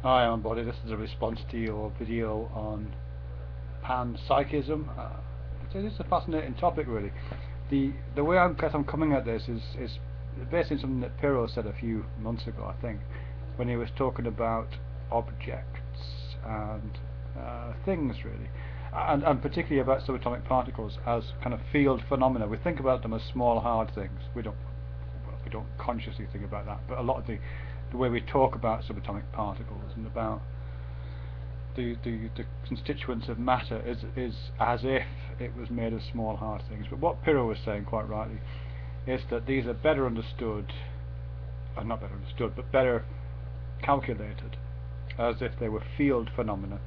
Hi, I'm Body. This is a response to your video on panpsychism. It's a fascinating topic, really. The way I guess I'm coming at this is based on something that Pirro said a few months ago, I think, when he was talking about objects and things, really, and particularly about subatomic particles as kind of field phenomena. We think about them as small, hard things. We don't consciously think about that, but a lot of the way we talk about subatomic particles and about the constituents of matter is as if it was made of small hard things. But what Pirro was saying quite rightly is that these are better understood, not better understood, but better calculated as if they were field phenomena.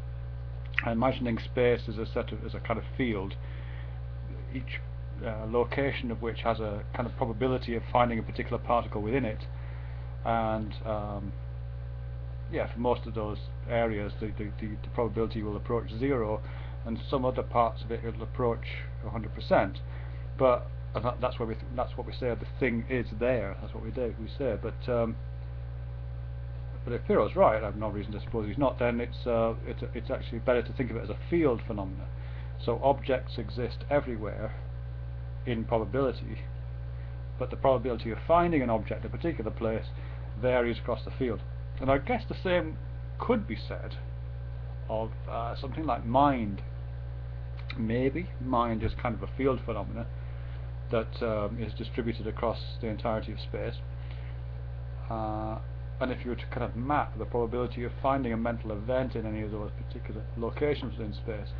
Imagining space as a kind of field, each location of which has a kind of probability of finding a particular particle within it, and for most of those areas the probability will approach zero, and some other parts of it will approach 100%. But that's what we say. The thing is there. That's what we say. But if Pirro's right, I have no reason to suppose he's not. Then it's actually better to think of it as a field phenomena. So objects exist everywhere in probability, but the probability of finding an object in a particular place varies across the field. And I guess the same could be said of something like mind. Maybe mind is kind of a field phenomena that is distributed across the entirety of space, and if you were to kind of map the probability of finding a mental event in any of those particular locations in space,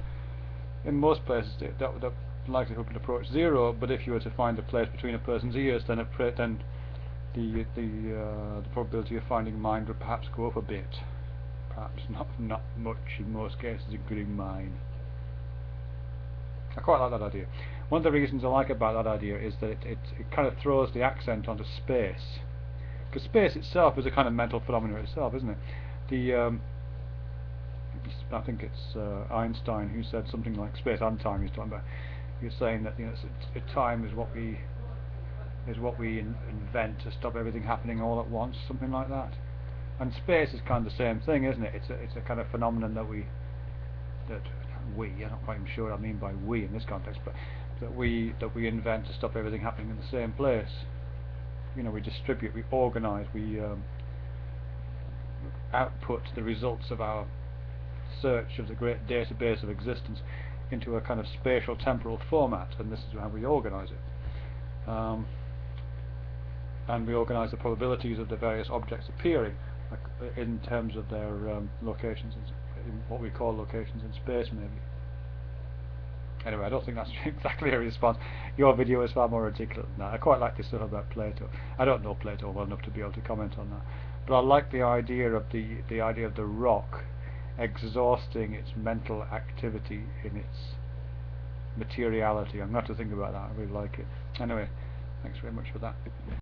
in most places that likelihood would approach zero. But if you were to find a place between a person's ears, then the probability of finding mind would perhaps go up a bit. Perhaps not much in most cases, including mine. I quite like that idea. One of the reasons I like about that idea is that it kind of throws the accent onto space, because space itself is a kind of mental phenomenon itself, isn't it? I think it's Einstein who said something like space and time. He's talking about. He was saying that time is what we invent to stop everything happening all at once, something like that. And space is kind of the same thing, isn't it? It's a kind of phenomenon that I'm not quite even sure what I mean by we in this context, but that we invent to stop everything happening in the same place. We distribute, we organize, we output the results of our search of the great database of existence into a kind of spatial temporal format, and this is how we organize it. And we organize the probabilities of the various objects appearing in terms of their locations, in what we call locations in space, maybe. Anyway, I don't think that's exactly a response. Your video is far more articulate than that. I quite like this stuff about Plato. I don't know Plato well enough to be able to comment on that, but I like the idea of the rock exhausting its mental activity in its materiality. I'm going to have to think about that. I really like it. Anyway, thanks very much for that.